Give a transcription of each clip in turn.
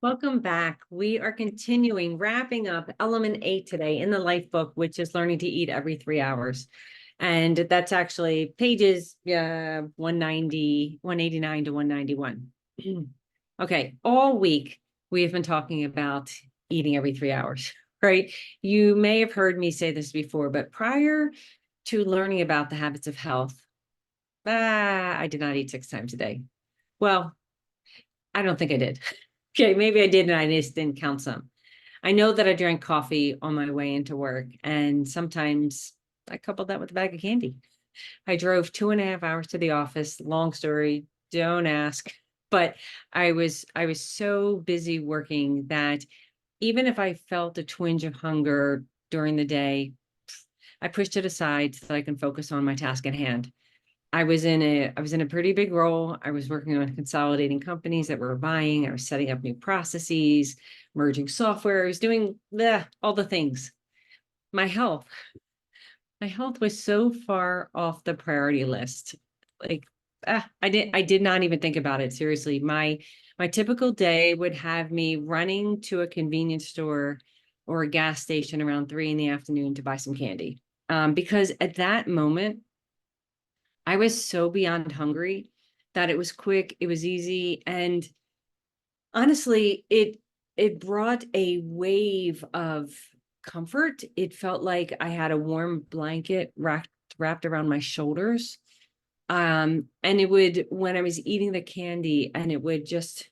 Welcome back. We are continuing wrapping up element 8 today in the Lifebook, which is learning to eat every 3 hours. And that's actually pages 189 to 191. Okay, all week we have been talking about eating every 3 hours, right? You may have heard me say this before, but prior to learning about the habits of health, I did not eat 6 times a day. Well, I don't think I did. Okay, maybe I did and I just didn't count some. I know that I drank coffee on my way into work, and sometimes I coupled that with a bag of candy. I drove 2.5 hours to the office. Long story, don't ask. But I was so busy working that even if I felt a twinge of hunger during the day, I pushed it aside so I can focus on my task at hand. I was in a pretty big role. I was working on consolidating companies that were buying. I was setting up new processes, merging software. I was doing all the things. My health, my health was so far off the priority list. Like I did not even think about it. Seriously. My typical day would have me running to a convenience store or a gas station around 3 in the afternoon to buy some candy. Because at that moment, I was so beyond hungry that it was quick, it was easy, and honestly, it brought a wave of comfort. It felt like I had a warm blanket wrapped around my shoulders. And it would, when I was eating the candy, and it would just,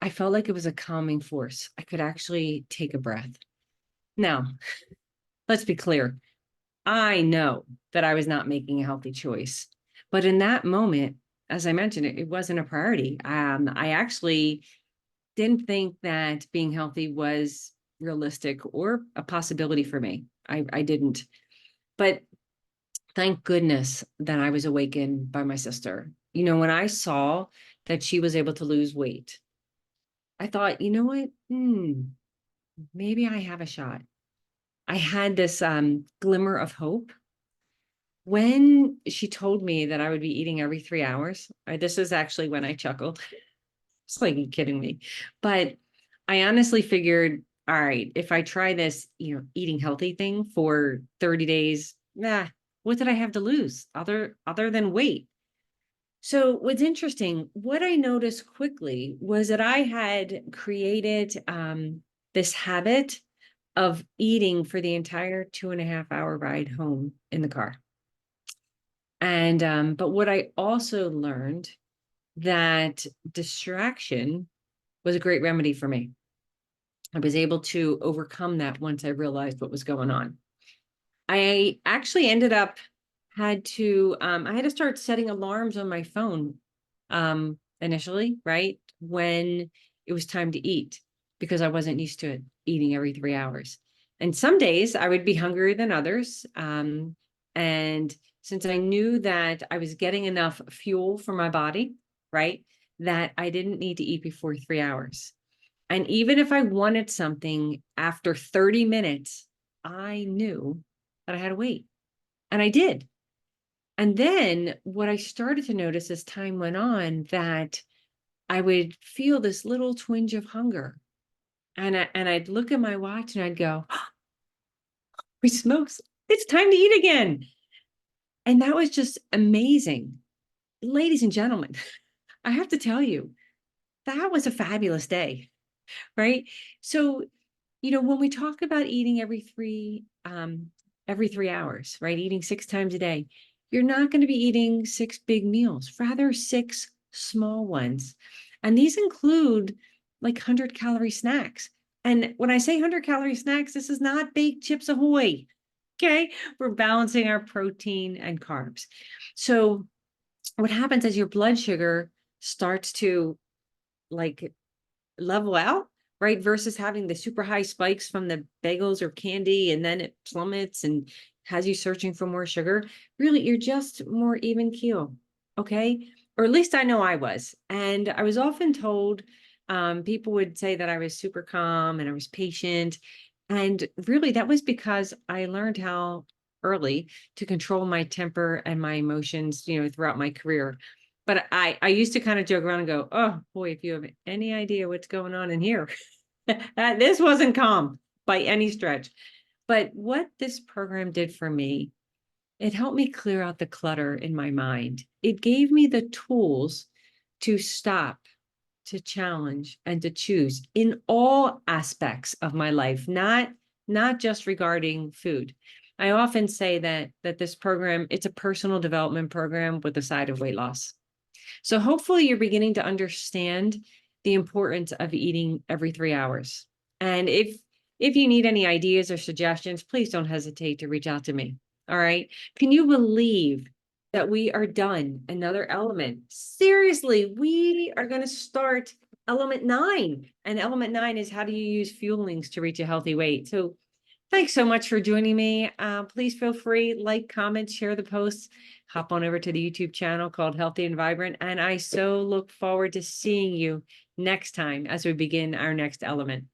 I felt like it was a calming force. I could actually take a breath. Now, let's be clear. I know that I was not making a healthy choice. But in that moment, as I mentioned, it wasn't a priority. I actually didn't think that being healthy was realistic or a possibility for me. I didn't. But thank goodness that I was awakened by my sister. When I saw that she was able to lose weight, I thought, you know what? Maybe I have a shot. I had this glimmer of hope when she told me that I would be eating every 3 hours. This is actually when I chuckled. It's like, you kidding me? But I honestly figured, all right, if I try this, eating healthy thing for 30 days, what did I have to lose other than weight? So what's interesting, what I noticed quickly was that I had created this habit of eating for the entire 2.5 hour ride home in the car. And but what I also learned, that distraction was a great remedy for me. I was able to overcome that once I realized what was going on. I actually ended up I had to start setting alarms on my phone initially, right? When it was time to eat, because I wasn't used to it, eating every 3 hours. And some days I would be hungrier than others. And since I knew that I was getting enough fuel for my body, right, that I didn't need to eat before 3 hours. And even if I wanted something after 30 minutes, I knew that I had to wait. And I did. And then what I started to notice as time went on, that I would feel this little twinge of hunger. And I'd look at my watch and I'd go, we smokes, it's time to eat again. And that was just amazing. Ladies and gentlemen, I have to tell you, that was a fabulous day, right? So, when we talk about eating every 3 hours, right? Eating 6 times a day, you're not going to be eating 6 big meals, rather 6 small ones. And these include like 100-calorie snacks. And when I say 100-calorie snacks, this is not baked chips ahoy. Okay. We're balancing our protein and carbs. So what happens is your blood sugar starts to like level out, right? Versus having the super high spikes from the bagels or candy, and then it plummets and has you searching for more sugar. Really, you're just more even keel. Okay. Or at least I know I was. And I was often told, people would say that I was super calm and I was patient. And really, that was because I learned how early to control my temper and my emotions, throughout my career. But I used to kind of joke around and go, oh boy, if you have any idea what's going on in here, this wasn't calm by any stretch. But what this program did for me, it helped me clear out the clutter in my mind. It gave me the tools to stop, to challenge, and to choose in all aspects of my life, not just regarding food. I often say that this program, it's a personal development program with a side of weight loss. So hopefully you're beginning to understand the importance of eating every 3 hours. And if you need any ideas or suggestions, please don't hesitate to reach out to me. All right. Can you believe that we are done another element? Seriously, we are going to start element 9. And element 9 is how do you use fuelings to reach a healthy weight? So thanks so much for joining me. Please feel free, like, comment, share the posts, hop on over to the YouTube channel called Healthy and Vibrant. And I so look forward to seeing you next time as we begin our next element.